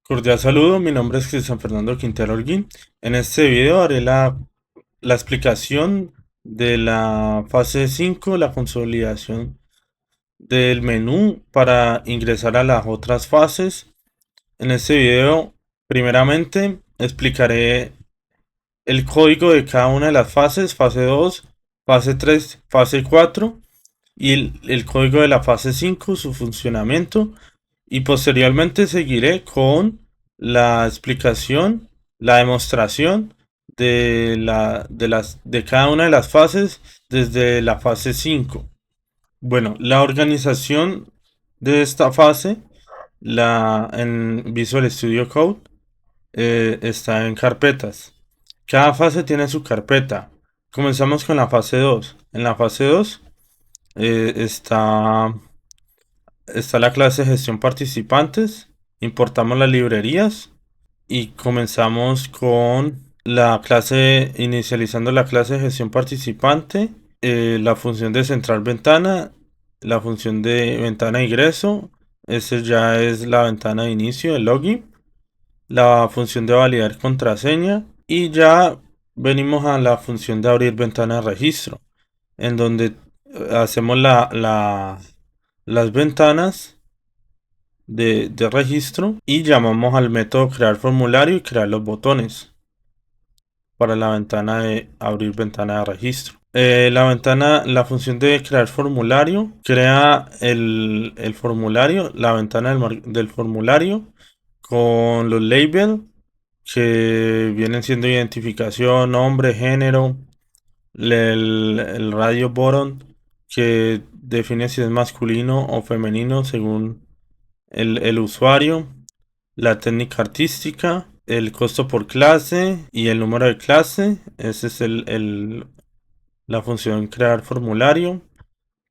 Cordial saludo, mi nombre es Cristian Fernando Quintero Holguín. En este video haré la explicación de la fase 5, la consolidación del menú para ingresar a las otras fases. En este video, primeramente, explicaré el código de cada una de las fases, fase 2, fase 3, fase 4 y el código de la fase 5, su funcionamiento, y posteriormente seguiré con la explicación, la demostración de cada una de las fases desde la fase 5. Bueno, la organización de esta fase en Visual Studio Code está en carpetas. Cada fase tiene su carpeta. Comenzamos con la fase 2. En la fase 2 eh, está, está la clase de gestión participantes. Importamos las librerías y comenzamos con la clase, inicializando la clase de gestión participante, la función de centrar ventana, la función de ventana de ingreso. Ese ya es la ventana de inicio, el login, la función de validar contraseña y ya venimos a la función de abrir ventana de registro, en donde hacemos las ventanas de registro y llamamos al método crear formulario y crear los botones para la ventana de abrir ventana de registro. La función de crear formulario crea el formulario, la ventana del formulario con los labels que vienen siendo identificación, nombre, género, el radio button que define si es masculino o femenino según el usuario, la técnica artística, el costo por clase y el número de clase. Ese es la función crear formulario.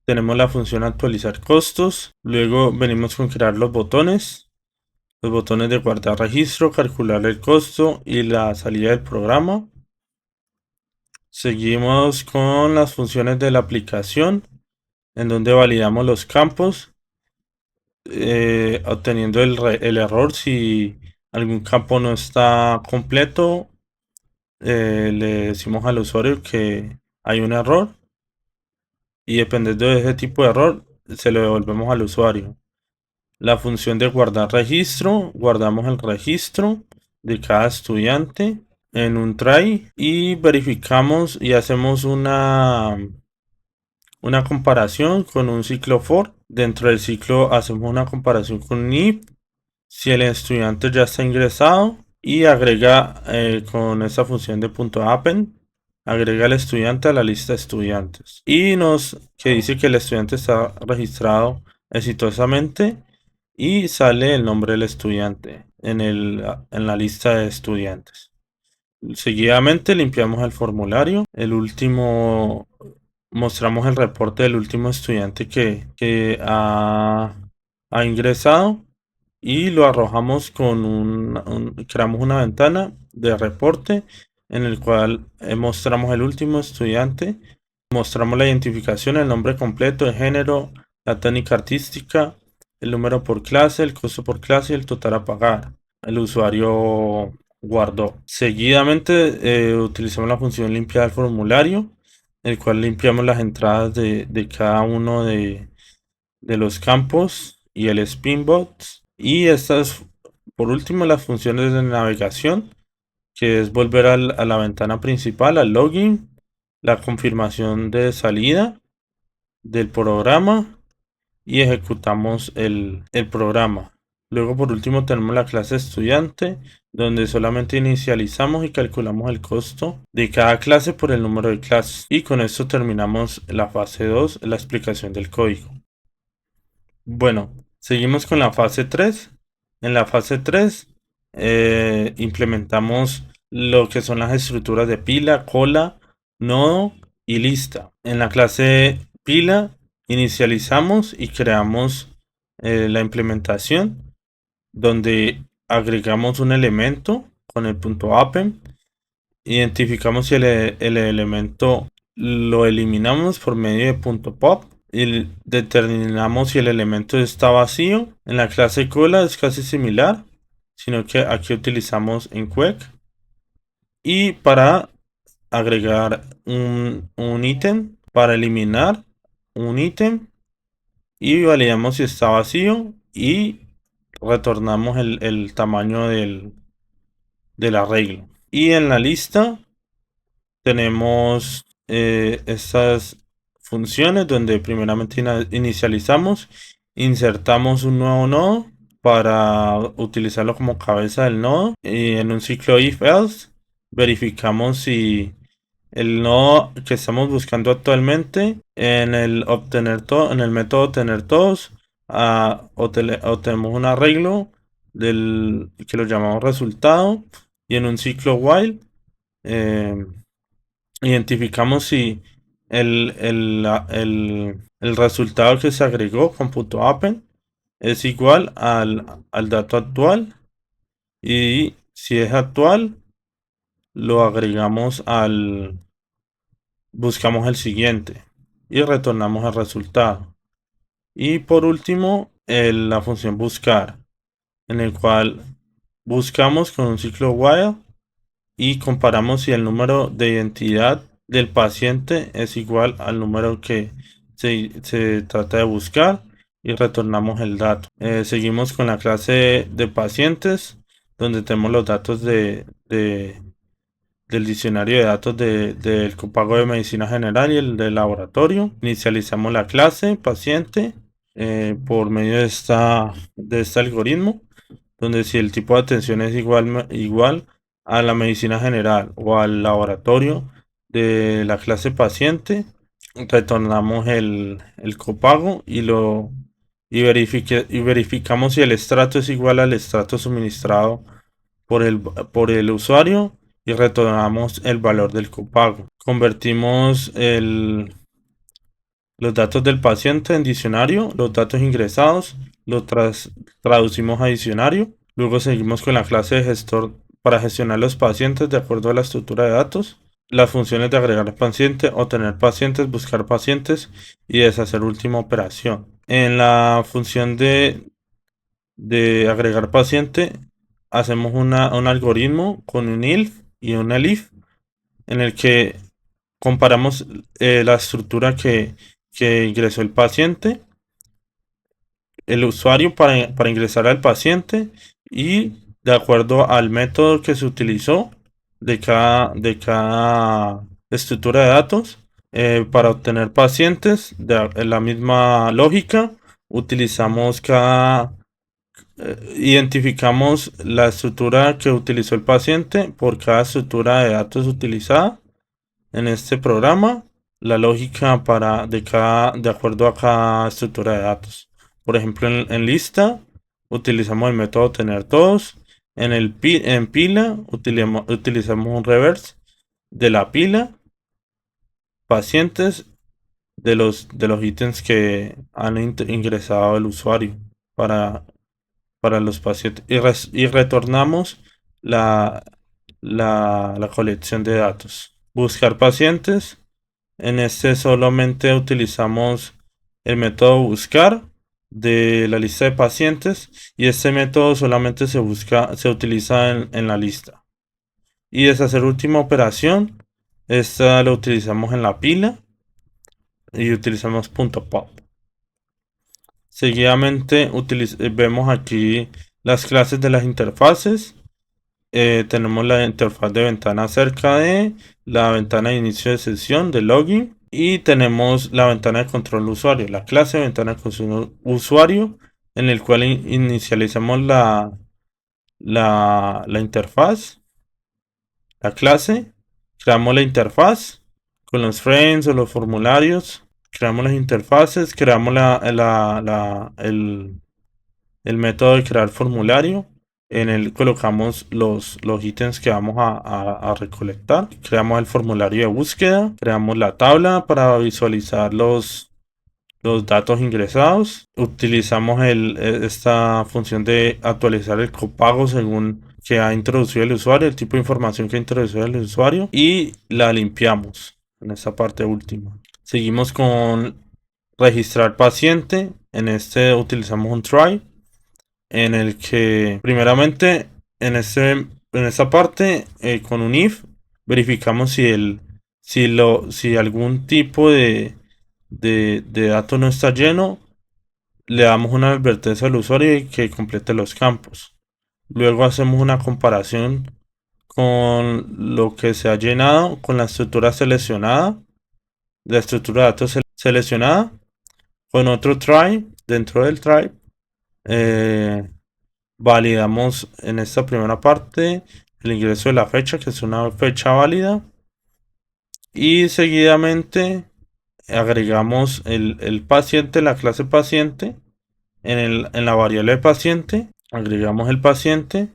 Tenemos la función actualizar costos. Luego venimos con crear los botones. Los botones de guardar registro, calcular el costo y la salida del programa. Seguimos con las funciones de la aplicación, en donde validamos los campos, obteniendo el error si algún campo no está completo. Le decimos al usuario que hay un error y dependiendo de ese tipo de error, se lo devolvemos al usuario. La función de guardar registro, guardamos el registro de cada estudiante en un try y verificamos y hacemos una comparación con un ciclo for. Dentro del ciclo hacemos una comparación con un if si el estudiante ya está ingresado y agrega con esta función de .append, agrega al estudiante a la lista de estudiantes y que dice que el estudiante está registrado exitosamente y sale el nombre del estudiante en la lista de estudiantes. Seguidamente limpiamos el formulario. Mostramos el reporte del último estudiante que ha ingresado y lo arrojamos creamos una ventana de reporte en el cual mostramos el último estudiante, mostramos la identificación, el nombre completo, el género, la técnica artística, el número por clase, el costo por clase y el total a pagar. El usuario guardó. Seguidamente utilizamos la función limpiar el formulario, el cual limpiamos las entradas de cada uno de los campos y el spinbot. Y estas, por último, las funciones de navegación, que es volver a la ventana principal, al login, la confirmación de salida del programa y ejecutamos el programa. Luego, por último, tenemos la clase estudiante, donde solamente inicializamos y calculamos el costo de cada clase por el número de clases. Y con esto terminamos la fase 2, la explicación del código. Bueno, seguimos con la fase 3. En la fase 3 implementamos lo que son las estructuras de pila, cola, nodo y lista. En la clase pila inicializamos y creamos la implementación donde agregamos un elemento con el punto append, identificamos si el elemento lo eliminamos por medio de punto pop y determinamos si el elemento está vacío. En la clase cola es casi similar. sino que aquí utilizamos enquete. Y para agregar un ítem, para eliminar un ítem, y validamos si está vacío y retornamos el tamaño del arreglo. Y en la lista tenemos estas funciones donde primeramente inicializamos, insertamos un nuevo nodo para utilizarlo como cabeza del nodo, y en un ciclo if else verificamos si el nodo que estamos buscando actualmente en el en el método obtener todos, obtenemos un arreglo del que lo llamamos resultado, y en un ciclo while eh, identificamos si el resultado que se agregó con .append es igual al dato actual, y si es actual lo agregamos buscamos el siguiente y retornamos el resultado. Y por último, la función buscar, en el cual buscamos con un ciclo while y comparamos si el número de identidad del paciente es igual al número que se trata de buscar, y retornamos el dato. Seguimos con la clase de pacientes, donde tenemos los datos del diccionario de datos del copago de medicina general y el del laboratorio. Inicializamos la clase paciente por medio de este algoritmo, donde si el tipo de atención es igual a la medicina general o al laboratorio de la clase paciente, retornamos el copago y verificamos si el estrato es igual al estrato suministrado por el usuario, y retornamos el valor del copago. Convertimos los datos del paciente en diccionario, los datos ingresados los traducimos a diccionario. Luego seguimos con la clase de gestor para gestionar los pacientes de acuerdo a la estructura de datos. Las funciones de agregar paciente, obtener pacientes, buscar pacientes y deshacer última operación. En la función de agregar paciente, hacemos un algoritmo con un if y un elif, en el que comparamos la estructura que ingresó el paciente, el usuario para ingresar al paciente, y de acuerdo al método que se utilizó de cada estructura de datos, para obtener pacientes de la misma lógica, utilizamos identificamos la estructura que utilizó el paciente por cada estructura de datos utilizada en este programa, la lógica de acuerdo a cada estructura de datos. Por ejemplo, en lista utilizamos el método tener todos. En pila utilizamos un reverse de la pila pacientes de los ítems que han ingresado el usuario para, para los pacientes, y retornamos la, la colección de datos. Buscar pacientes. En este solamente utilizamos el método buscar de la lista de pacientes, y este método solamente se utiliza en la lista. Y deshacer última operación, esta lo utilizamos en la pila y utilizamos .pop. Seguidamente vemos aquí las clases de las interfaces. Tenemos la interfaz de ventana cerca de la ventana de inicio de sesión de login, y tenemos la ventana de control usuario, la clase de ventana de control usuario, en el cual inicializamos la interfaz, la clase, creamos la interfaz con los frames o los formularios, creamos las interfaces, creamos el método de crear formulario, en el colocamos los ítems que vamos a recolectar, creamos el formulario de búsqueda, creamos la tabla para visualizar los datos ingresados, utilizamos esta función de actualizar el copago según que ha introducido el usuario, el tipo de información que ha introducido el usuario, y la limpiamos en esta parte última. Seguimos con registrar paciente. En este utilizamos un try en el que primeramente en esta parte con un if verificamos si algún tipo de dato no está lleno, le damos una advertencia al usuario y que complete los campos. Luego hacemos una comparación con lo que se ha llenado con la estructura seleccionada, la estructura de datos seleccionada, con otro try dentro del try. eh, Validamos en esta primera parte el ingreso de la fecha, que es una fecha válida, y seguidamente agregamos el paciente, la clase paciente, en la variable paciente, agregamos el paciente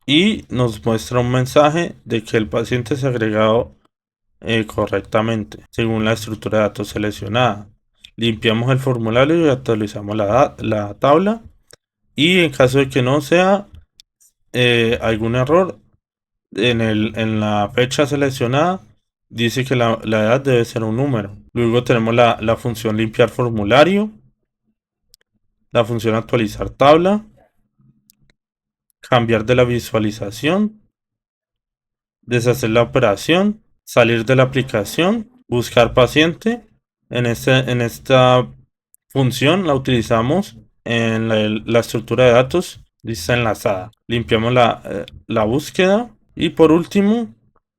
y nos muestra un mensaje de que el paciente se ha agregado correctamente según la estructura de datos seleccionada. Limpiamos el formulario y actualizamos la tabla, y en caso de que no sea algún error en la fecha seleccionada, dice que la edad debe ser un número. Luego tenemos la función limpiar formulario, la función actualizar tabla, cambiar de la visualización, deshacer la operación, salir de la aplicación, buscar paciente. En esta función la utilizamos en la estructura de datos lista enlazada. Limpiamos la búsqueda y por último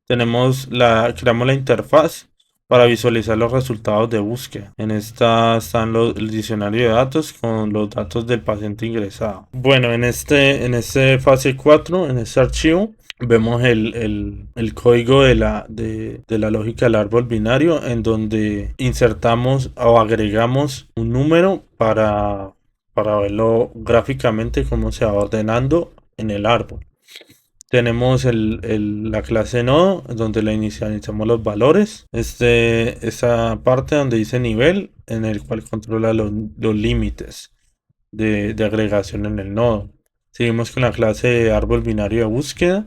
creamos la interfaz para visualizar los resultados de búsqueda. En esta están el diccionario de datos con los datos del paciente ingresado. Bueno, en este fase 4, en este archivo, vemos el código de la lógica del árbol binario, en donde insertamos o agregamos un número para verlo gráficamente cómo se va ordenando en el árbol. Tenemos la clase nodo, donde le inicializamos los valores. Esa parte donde dice nivel, en el cual controla los límites de agregación en el nodo. Seguimos con la clase de árbol binario de búsqueda.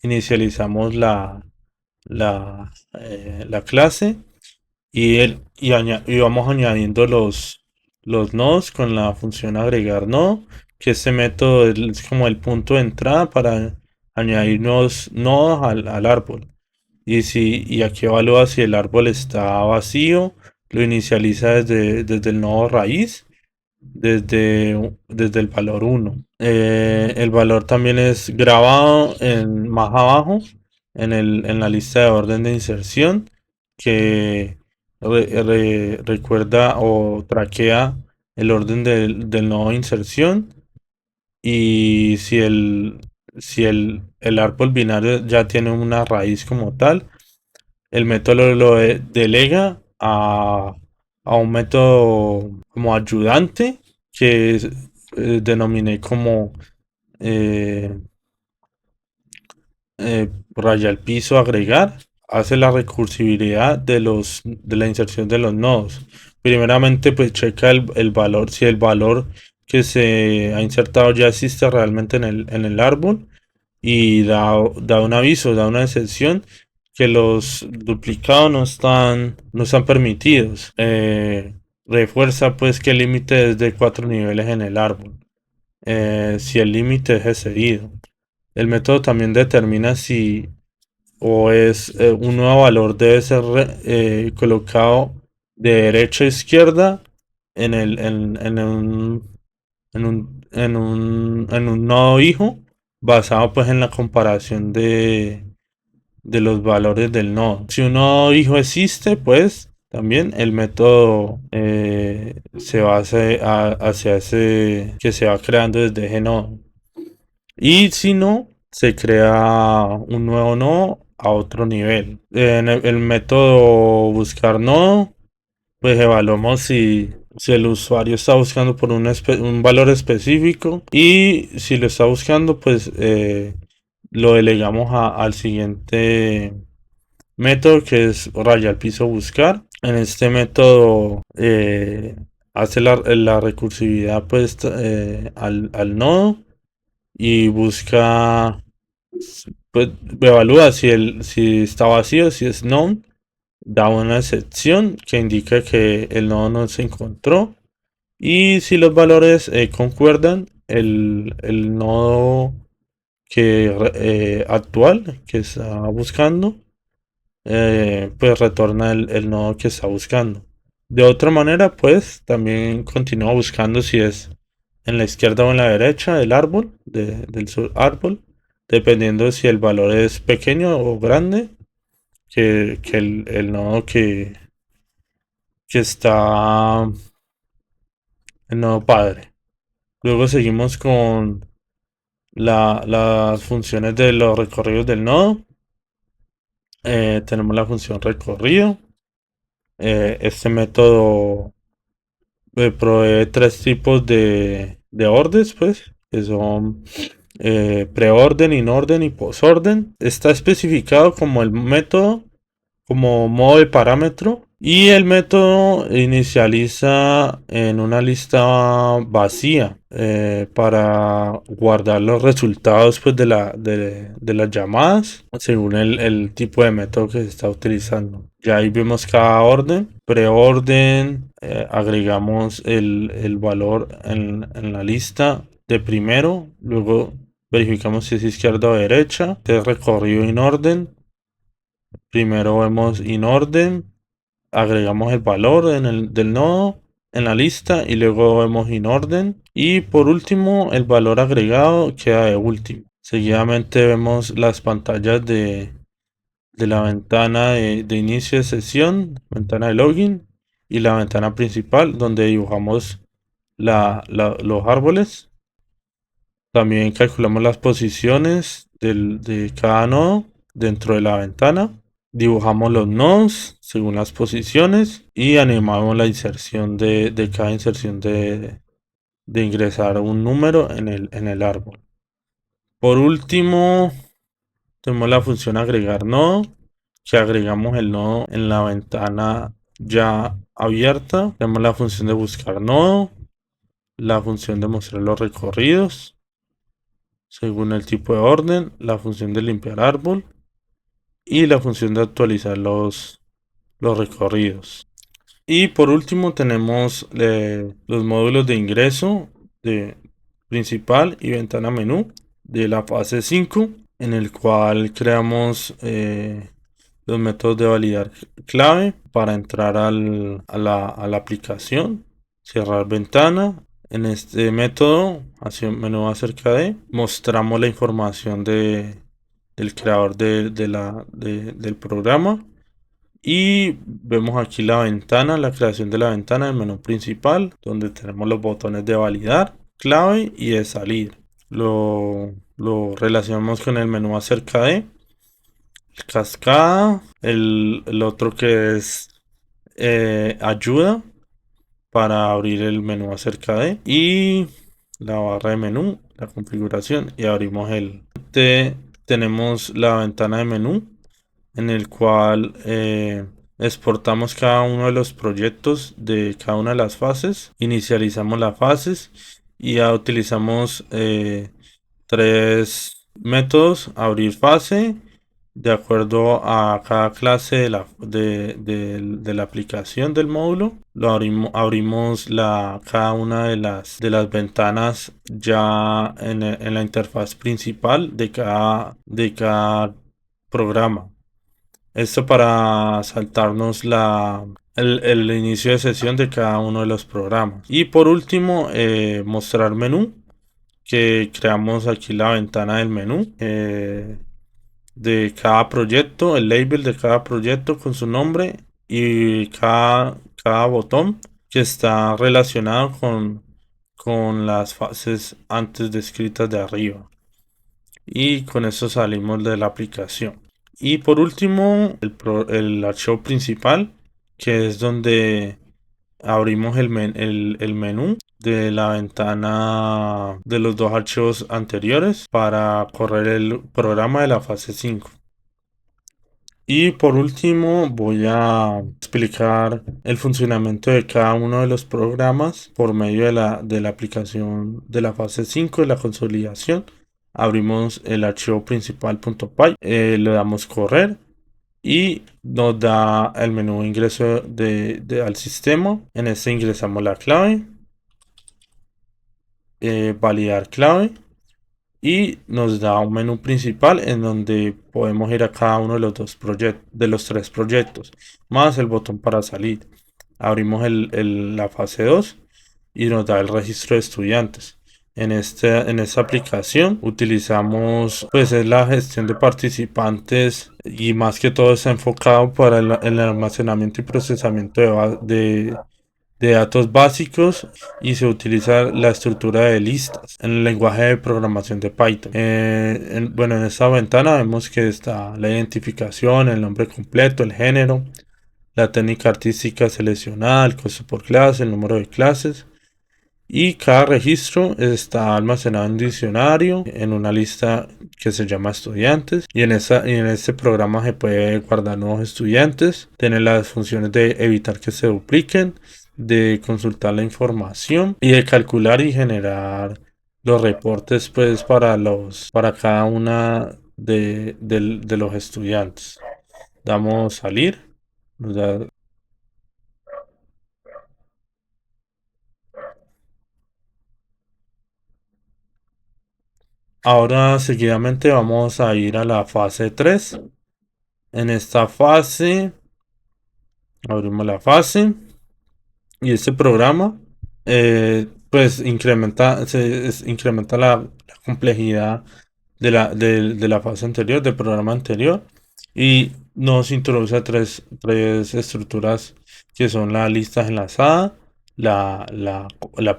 Inicializamos la clase y vamos añadiendo los nodos con la función agregar nodo, que este método es como el punto de entrada para añadir nuevos nodos al árbol. Y aquí evalúa si el árbol está vacío, lo inicializa desde el nodo raíz, desde el valor 1. El valor también es grabado más abajo en la lista de orden de inserción, que recuerda o traquea el orden del nodo de inserción, y si el árbol binario ya tiene una raíz como tal, el método lo delega a un método como ayudante que denominé como eh, raya al piso agregar. Hace la recursividad de la inserción de los nodos. Primeramente, pues checa el valor, si el valor que se ha insertado ya existe realmente en el árbol, y da un aviso, da una excepción que los duplicados no están permitidos. Refuerza pues que el límite es de 4 niveles en el árbol, si el límite es excedido. El método también determina si o es un nuevo valor debe ser colocado de derecha a izquierda en un nodo hijo, basado pues en la comparación de los valores del nodo. Si un nodo hijo existe, pues también el método se basa hacia ese que se va creando desde ese nodo. Y si no, se crea un nuevo nodo a otro nivel. En el método buscar nodo, pues evaluamos si el usuario está buscando por un valor específico, y si lo está buscando, pues lo delegamos al siguiente método, que es raya al piso buscar. En este método hace la recursividad pues al nodo y busca, pues evalúa si está vacío, si es known, da una excepción que indica que el nodo no se encontró, y si los valores concuerdan, el nodo actual que está buscando, pues retorna el nodo que está buscando. De otra manera, pues también continúa buscando si es en la izquierda o en la derecha del árbol, del subárbol, dependiendo de si el valor es pequeño o grande, que el nodo que está el nodo padre. Luego seguimos con las funciones de los recorridos del nodo. Tenemos la función recorrido. Este método provee tres tipos de órdenes, pues, que son preorden, inorden y posorden. Está especificado como el método, como modo de parámetro. Y el método inicializa en una lista vacía para guardar los resultados pues, de las llamadas según el tipo de método que se está utilizando. Ya ahí vemos cada orden. Preorden, agregamos el valor en la lista de primero. Luego verificamos si es izquierda o derecha. De recorrido en orden. Primero vemos inorden, agregamos el valor del nodo en la lista y luego vemos inorden. Y por último, el valor agregado queda de último. Seguidamente vemos las pantallas de la ventana de inicio de sesión, ventana de login y la ventana principal donde dibujamos los árboles. También calculamos las posiciones de cada nodo dentro de la ventana. Dibujamos los nodos según las posiciones y animamos la inserción de cada inserción de ingresar un número en el árbol. Por último, tenemos la función agregar nodo, que agregamos el nodo en la ventana ya abierta. Tenemos la función de buscar nodo, la función de mostrar los recorridos según el tipo de orden, la función de limpiar árbol y la función de actualizar los recorridos. Y por último tenemos los módulos de ingreso de principal y ventana menú de la fase 5, en el cual creamos los métodos de validar clave para entrar a la aplicación, cerrar ventana. En este método, hacia menú acerca de, mostramos la información del creador del programa. Y vemos aquí la ventana, la creación de la ventana del menú principal, donde tenemos los botones de validar, clave y de salir. Lo relacionamos con el menú acerca de cascada, el otro que es ayuda para abrir el menú acerca de y la barra de menú, la configuración y abrimos tenemos la ventana de menú en el cual exportamos cada uno de los proyectos de cada una de las fases, inicializamos las fases y ya utilizamos tres métodos: abrir fase de acuerdo a cada clase de la aplicación del módulo. Abrimos cada una de las ventanas ya en la interfaz principal de cada programa. Esto para saltarnos el inicio de sesión de cada uno de los programas. Y por último, mostrar menú, que creamos aquí la ventana del menú de cada proyecto, el label de cada proyecto con su nombre y cada botón que está relacionado con las fases antes descritas de arriba. Y con eso salimos de la aplicación. Y por último, el archivo principal, que es donde abrimos el menú de la ventana de los dos archivos anteriores para correr el programa de la fase 5. Y por último voy a explicar el funcionamiento de cada uno de los programas por medio de la aplicación de la fase 5 de la consolidación. Abrimos el archivo principal.py, le damos correr y nos da el menú de ingreso al sistema. En este ingresamos la clave validar clave y nos da un menú principal en donde podemos ir a cada uno de los de los tres proyectos, más el botón para salir. Abrimos la fase 2 y nos da el registro de estudiantes. En esta aplicación utilizamos pues es la gestión de participantes y más que todo está enfocado para el almacenamiento y procesamiento de datos básicos y se utiliza la estructura de listas en el lenguaje de programación de Python. Bueno, en esta ventana vemos que está la identificación, el nombre completo, el género, la técnica artística seleccionada, el costo por clase, el número de clases. Y cada registro está almacenado en un diccionario, en una lista que se llama estudiantes. Y en este programa se puede guardar nuevos estudiantes, tener las funciones de evitar que se dupliquen, de consultar la información y de calcular y generar los reportes pues para cada una de los estudiantes. Damos salir. Nos da- Ahora seguidamente vamos a ir a la fase 3. En esta fase abrimos la fase y este programa pues incrementa la complejidad de la fase anterior, del programa anterior, y nos introduce tres estructuras que son la lista enlazada, la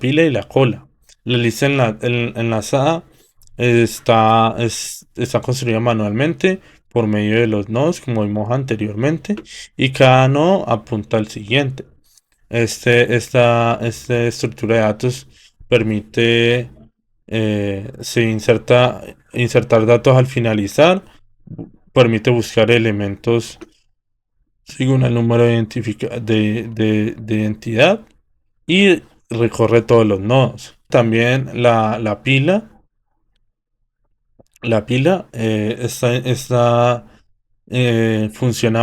pila y la cola. La lista enlazada está construida manualmente por medio de los nodos, como vimos anteriormente, y cada nodo apunta al siguiente. Esta estructura de datos permite insertar datos al finalizar, permite buscar elementos según el número de identidad y recorre todos los nodos. También la pila funciona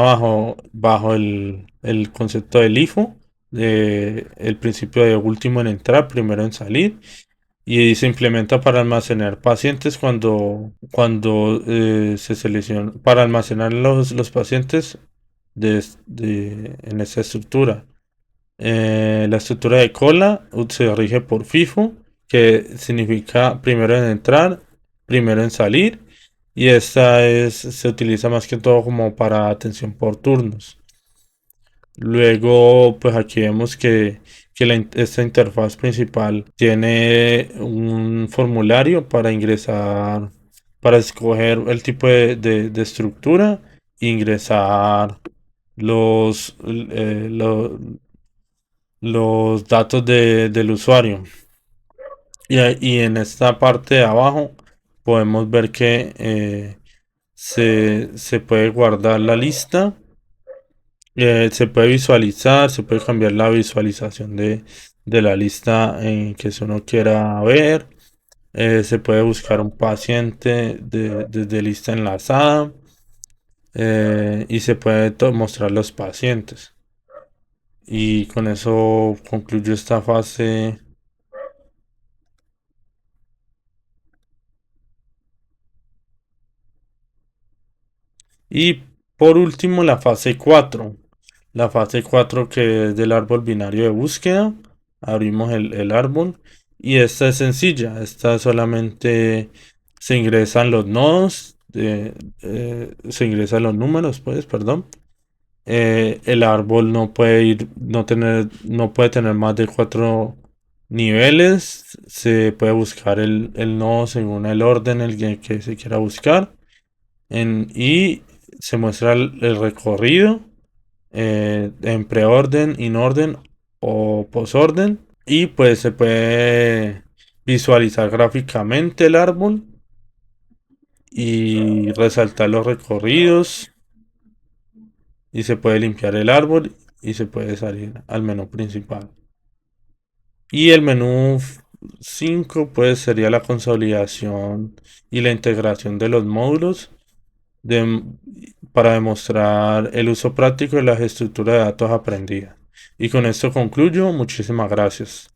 bajo el concepto del IFO, el principio de último en entrar, primero en salir, y se implementa para almacenar pacientes cuando se selecciona, para almacenar los pacientes en esta estructura. La estructura de cola se rige por FIFO, que significa primero en entrar, primero en salir, y se utiliza más que todo como para atención por turnos. Luego, pues aquí vemos que esta interfaz principal tiene un formulario para ingresar, para escoger el tipo de estructura, ingresar los, eh, lo- los datos del usuario. Y en esta parte de abajo podemos ver que se puede guardar la lista, se puede visualizar, se puede cambiar la visualización de la lista en que uno quiera ver. Se puede buscar un paciente desde lista enlazada y se puede mostrar los pacientes. Y con eso concluyo esta fase. Y por último, la fase 4. La fase 4 que es del árbol binario de búsqueda. Abrimos el árbol. Y esta es sencilla. Esta solamente se ingresan los nodos. Se ingresan los números, pues, perdón. El árbol no puede tener más de 4 niveles. Se puede buscar el nodo según el orden en el que se quiera buscar y se muestra el recorrido en preorden, inorden o posorden. Y pues se puede visualizar gráficamente el árbol y resaltar los recorridos. Y se puede limpiar el árbol y se puede salir al menú principal. Y el menú 5 pues sería la consolidación y la integración de los módulos de- para demostrar el uso práctico de las estructuras de datos aprendidas. Y con esto concluyo. Muchísimas gracias.